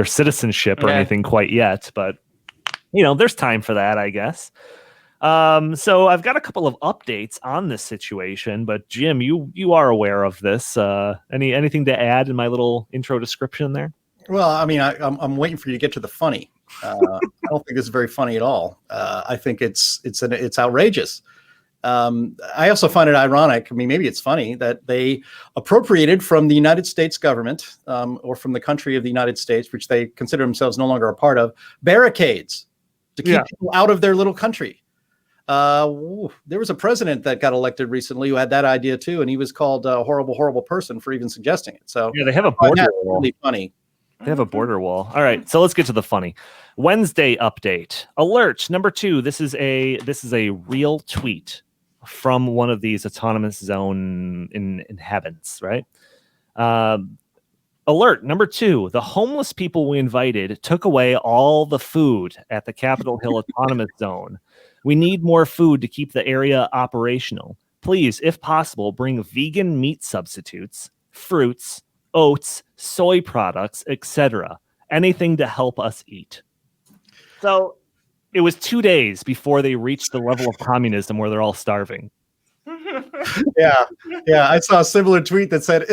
citizenship or anything quite yet, but there's time for that, I guess. So I've got a couple of updates on this situation, but Jim, you are aware of this. Anything to add in my little intro description there? Well, I mean, I'm waiting for you to get to the funny. I don't think this is very funny at all. I think it's outrageous. I also find it ironic. I mean, maybe it's funny that they appropriated from the United States government or from the country of the United States, which they consider themselves no longer a part of, barricades to keep people out of their little country. There was a president that got elected recently who had that idea too, and he was called a horrible, horrible person for even suggesting it. So yeah, they have a border wall. Really funny. They have a border wall. All right, so let's get to the funny. Wednesday update. Alert number 2. This is a real tweet from one of these autonomous zone inhabitants, right? Alert number 2. The homeless people we invited took away all the food at the Capitol Hill Autonomous Zone. We need more food to keep the area operational. Please, if possible, bring vegan meat substitutes, fruits, oats, soy products, etc. Anything to help us eat. So it was 2 days before they reached the level of communism where they're all starving. Yeah. I saw a similar tweet that said,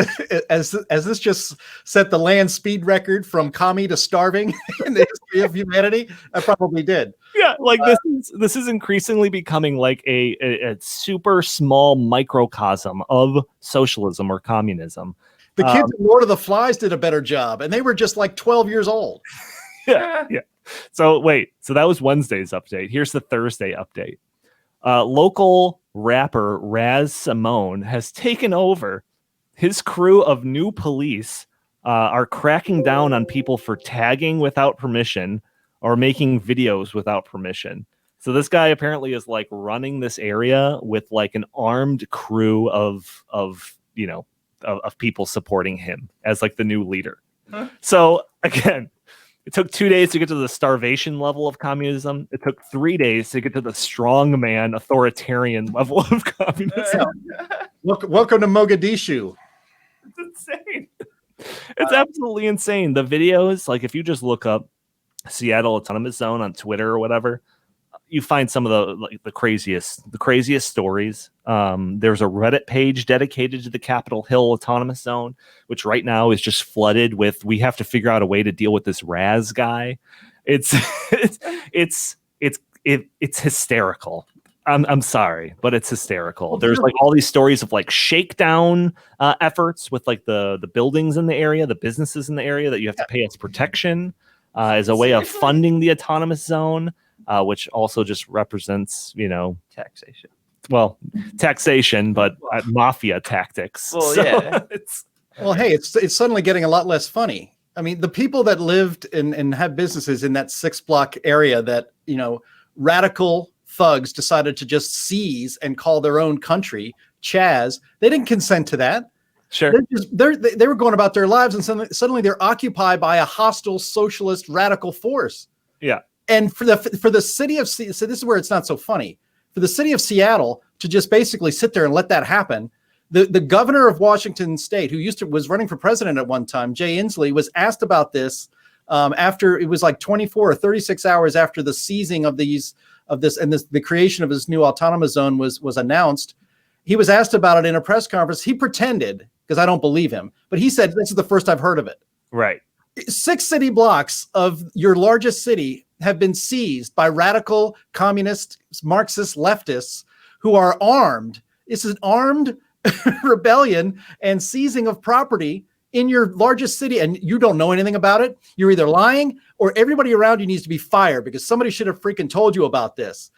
as this just set the land speed record from commie to starving in the history of humanity, I probably did. Yeah, like this is increasingly becoming like a super small microcosm of socialism or communism. The kids in Lord of the Flies did a better job, and they were just like 12 years old. Yeah. So that was Wednesday's update. Here's the Thursday update. Local rapper Raz Simone has taken over. His crew of new police are cracking down on people for tagging without permission or making videos without permission. So this guy apparently is like running this area with like an armed crew of people supporting him as like the new leader. Huh? So again, it took 2 days to get to the starvation level of communism. It took 3 days to get to the strongman authoritarian level of communism. Welcome to Mogadishu. It's insane. It's absolutely insane. The videos, like if you just look up Seattle Autonomous Zone on Twitter or whatever, you find some of the craziest stories. There's a Reddit page dedicated to the Capitol Hill Autonomous Zone, which right now is just flooded with, we have to figure out a way to deal with this Raz guy. It's hysterical. I'm sorry, but it's hysterical. There's like all these stories of like shakedown efforts with like the buildings in the area, the businesses in the area that you have to pay us protection as a way of funding the autonomous zone. Which also just represents, taxation. Well, taxation, but mafia tactics. Well, so yeah. It's suddenly getting a lot less funny. I mean, the people that lived and have businesses in that 6-block area that, radical thugs decided to just seize and call their own country Chaz, they didn't consent to that. Sure. They were going about their lives, and suddenly they're occupied by a hostile socialist radical force. Yeah. And for the city of so this is where it's not so funny. For the city of Seattle to just basically sit there and let that happen, the governor of Washington State, who was running for president at one time, Jay Inslee, was asked about this after it was like 24 or 36 hours after the seizing of this and the creation of this new autonomous zone was announced. He was asked about it in a press conference. He pretended, because I don't believe him, but he said, "This is the first I've heard of it." Right. 6 city blocks of your largest city have been seized by radical communist, Marxist leftists who are armed. It's an armed rebellion and seizing of property in your largest city, and you don't know anything about it. You're either lying or everybody around you needs to be fired because somebody should have freaking told you about this.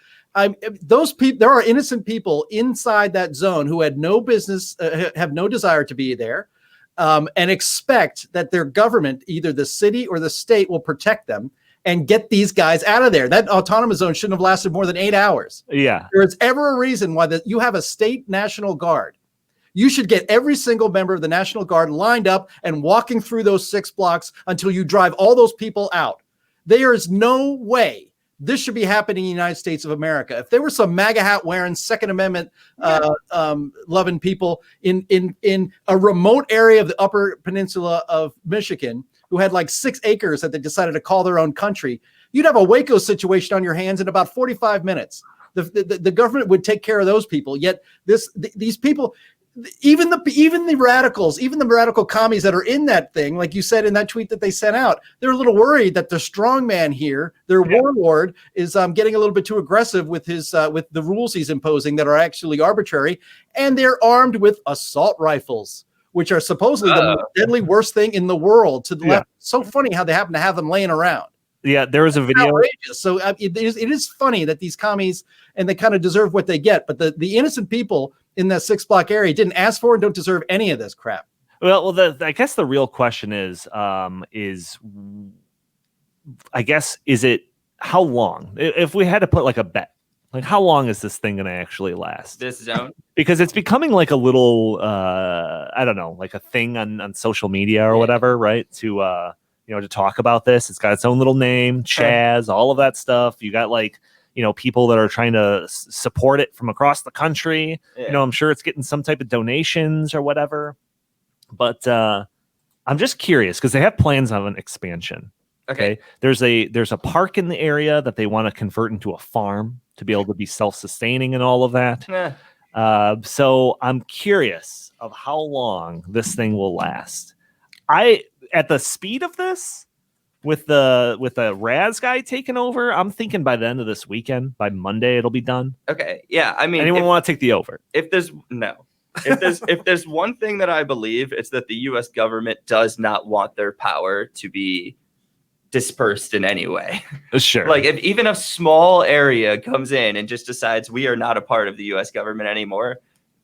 Those people, there are innocent people inside that zone who had no business, have no desire to be there, and expect that their government, either the city or the state, will protect them and get these guys out of there. That autonomous zone shouldn't have lasted more than 8 hours. Yeah. There is ever a reason why you have a state National Guard. You should get every single member of the National Guard lined up and walking through those 6 blocks until you drive all those people out. There is no way this should be happening in the United States of America. If there were some MAGA hat wearing Second Amendment loving people in a remote area of the Upper Peninsula of Michigan who had like 6 acres that they decided to call their own country, you'd have a Waco situation on your hands in about 45 minutes. The government would take care of those people. Yet these people, even the radicals, even the radical commies that are in that thing, like you said in that tweet that they sent out, they're a little worried that the strong man here, their warlord, is getting a little bit too aggressive with his with the rules he's imposing that are actually arbitrary, and they're armed with assault rifles, which are supposedly the most deadly worst thing in the world. To the left, so funny how they happen to have them laying around. Yeah, there was a video. Outrageous. So it is funny that these commies, and they kind of deserve what they get, but the innocent people in that 6-block area didn't ask for and don't deserve any of this crap. Well, I guess the real question is it how long? If we had to put like a bet, like how long is this thing going to actually last? This zone? Because it's becoming like a little, I don't know, like a thing on social media or whatever, right? To to talk about this. It's got its own little name, Chaz, all of that stuff. You got like, people that are trying to support it from across the country. Yeah. I'm sure it's getting some type of donations or whatever. But I'm just curious because they have plans of an expansion. Okay. There's a park in the area that they want to convert into a farm to be able to be self-sustaining and all of that. So I'm curious of how long this thing will last. At the speed of this, with the Raz guy taking over, I'm thinking by the end of this weekend, by Monday, it'll be done. Okay. Yeah. I mean, anyone want to take the over? If there's one thing that I believe, it's that the U.S. government does not want their power to be dispersed in any way. Sure. Like if even a small area comes in and just decides we are not a part of the U.S. government anymore,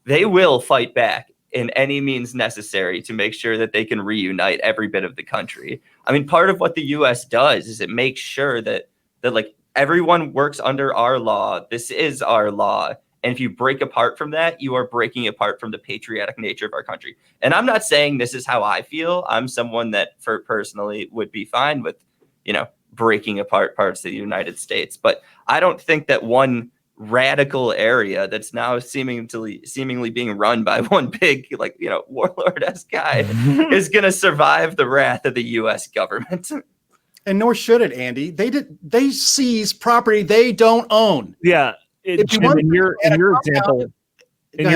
they will fight back in any means necessary to make sure that they can reunite every bit of the country. I mean, part of what the U.S. does is it makes sure that like everyone works under our law. This is our law. And if you break apart from that, you are breaking apart from the patriotic nature of our country. And I'm not saying this is how I feel. I'm someone that personally would be fine with, breaking apart parts of the United States. But I don't think that one radical area that's now seemingly being run by one big, warlord-esque guy is going to survive the wrath of the U.S. government. And nor should it, Andy. They seize property they don't own. Yeah. In your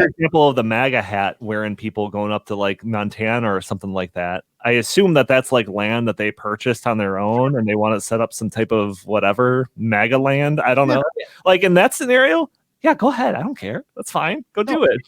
example of the MAGA hat wearing people going up to like Montana or something like that, I assume that's like land that they purchased on their own and they want to set up some type of whatever MAGA land. I don't know. Like in that scenario, yeah, go ahead. I don't care. That's fine. Go do it.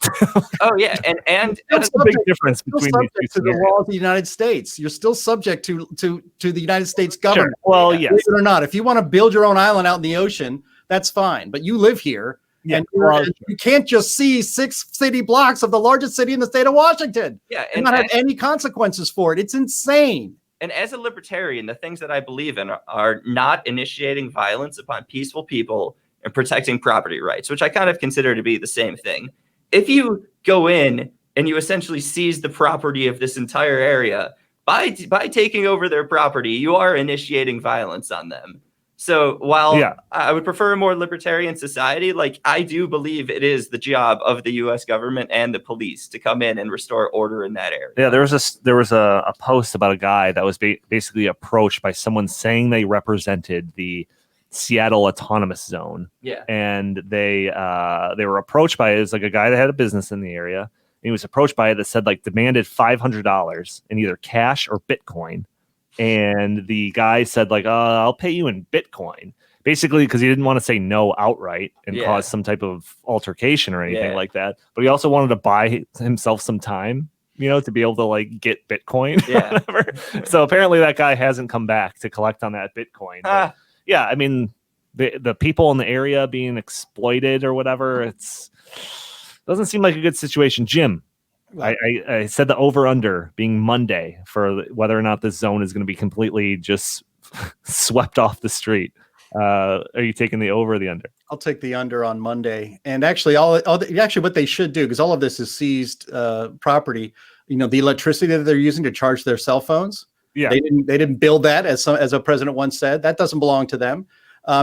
Oh yeah, and that's the big difference between these two to the law of the United States. You're still subject to the United States government. Sure. Well, yes. Believe it or not, if you want to build your own island out in the ocean, that's fine. But you live here. Yeah, and you can't just see 6 city blocks of the largest city in the state of Washington. Yeah, and not have any consequences for it. It's insane. And as a libertarian, the things that I believe in are not initiating violence upon peaceful people and protecting property rights, which I kind of consider to be the same thing. If you go in and you essentially seize the property of this entire area, by taking over their property, you are initiating violence on them. So while I would prefer a more libertarian society, like I do believe it is the job of the U.S. government and the police to come in and restore order in that area. Yeah, there was a post about a guy that was basically approached by someone saying they represented the Seattle Autonomous Zone. Yeah, and they were approached by it. It was like a guy that had a business in the area. And he was approached by it that said like demanded $500 in either cash or Bitcoin. And the guy said like, I'll pay you in Bitcoin, basically because he didn't want to say no outright and cause some type of altercation or anything like that. But he also wanted to buy himself some time, to be able to like get Bitcoin. Yeah. Whatever. So apparently that guy hasn't come back to collect on that Bitcoin. But, yeah, I mean, the people in the area being exploited or whatever, doesn't seem like a good situation. Jim, I said the over-under being Monday for whether or not this zone is going to be completely just swept off the street. Are you taking the over or the under? I'll take the under on Monday. And actually, actually what they should do, because all of this is seized property, the electricity that they're using to charge their cell phones. Yeah, they didn't build that, as a president once said. That doesn't belong to them.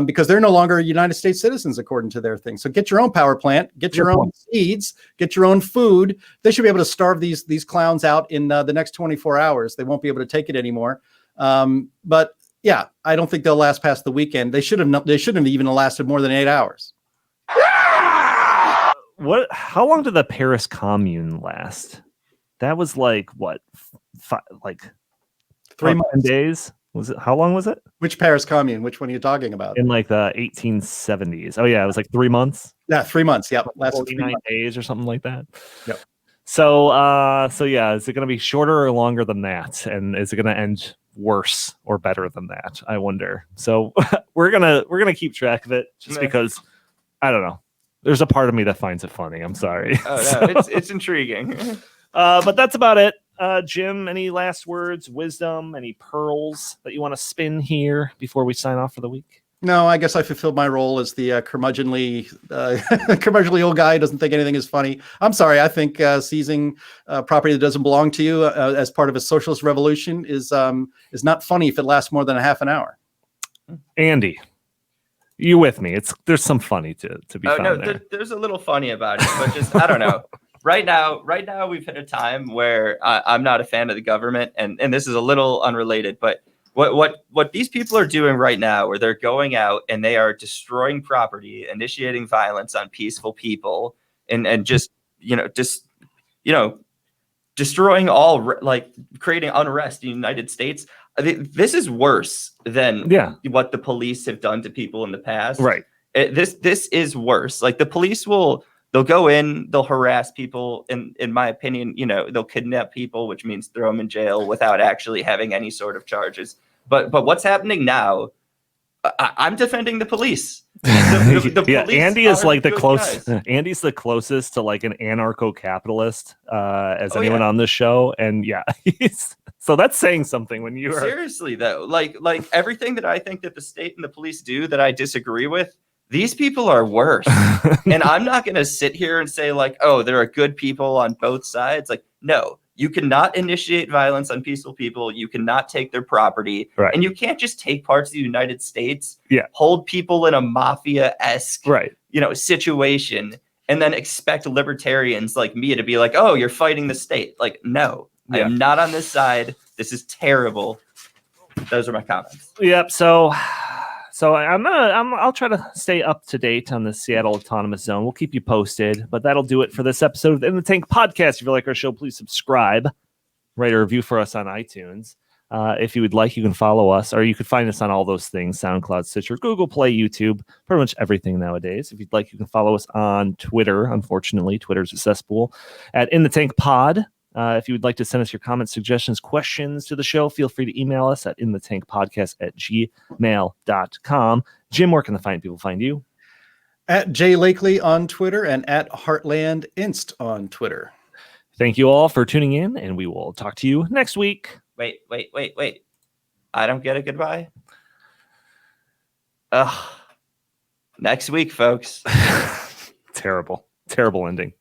Because they're no longer United States citizens according to their thing. So get your own power plant, get your own seeds, get your own food. They should be able to starve these clowns out in the next 24 hours. They won't be able to take it anymore. But yeah, I don't think they'll last past the weekend. They shouldn't have even lasted more than 8 hours. what? How long did the Paris Commune last? That was like what? 3 10 months. days? Was it? How long was it? Which Paris Commune? Which one are you talking about? In like the 1870s. Oh yeah, it was like 3 months. Yeah, 3 months. Yep, lasted 3 49 months. days or something like that. Yep. So yeah, is it going to be shorter or longer than that? And is it going to end worse or better than that? I wonder. So we're gonna keep track of it just because I don't know. There's a part of me that finds it funny. I'm sorry. Oh no, it's intriguing. But that's about it. Jim, any last words, wisdom, any pearls that you want to spin here before we sign off for the week? No, I guess I fulfilled my role as the curmudgeonly old guy who doesn't think anything is funny. I'm sorry. I think seizing property that doesn't belong to you as part of a socialist revolution is not funny if it lasts more than a half an hour. Andy, you with me? There's some funny to be found no, there. there's a little funny about it, but just I don't know. Right now we've hit a time where I'm not a fan of the government, and this is a little unrelated, but what these people are doing right now, where they're going out and they are destroying property, initiating violence on peaceful people, and just destroying all, like creating unrest in the United States. This is worse than what the police have done to people in the past. Right. This is worse. Like the police they'll go in, they'll harass people. In my opinion, they'll kidnap people, which means throw them in jail without actually having any sort of charges. But what's happening now? I'm defending the police. The police Andy is like the closest. Andy's the closest to like an anarcho-capitalist as anyone on this show, and so that's saying something when you are seriously though. Like everything that I think that the state and the police do that I disagree with. These people are worse. And I'm not going to sit here and say like, oh, there are good people on both sides. Like, no, you cannot initiate violence on peaceful people. You cannot take their property. Right. And you can't just take parts of the United States, Yeah. hold people in a mafia-esque, right. Situation, and then expect libertarians like me to be like, oh, you're fighting the state. Like, no, I am not on this side. This is terrible. Those are my comments. Yep. So I'll try to stay up to date on the Seattle Autonomous Zone. We'll keep you posted, but that'll do it for this episode of the In the Tank podcast. If you like our show, please subscribe, write a review for us on iTunes. If you would like, you can follow us, or you could find us on all those things: SoundCloud, Stitcher, Google Play, YouTube, pretty much everything nowadays. If you'd like, you can follow us on Twitter. Unfortunately, Twitter's a cesspool at In the Tank Pod. If you would like to send us your comments, suggestions, questions to the show, feel free to email us at inthethankpodcast@gmail.com. Jim, where can the fine people find you? At Jay Lakely on Twitter and at Heartland Inst on Twitter. Thank you all for tuning in, and we will talk to you next week. Wait. I don't get a goodbye. Ugh. Next week, folks. Terrible ending.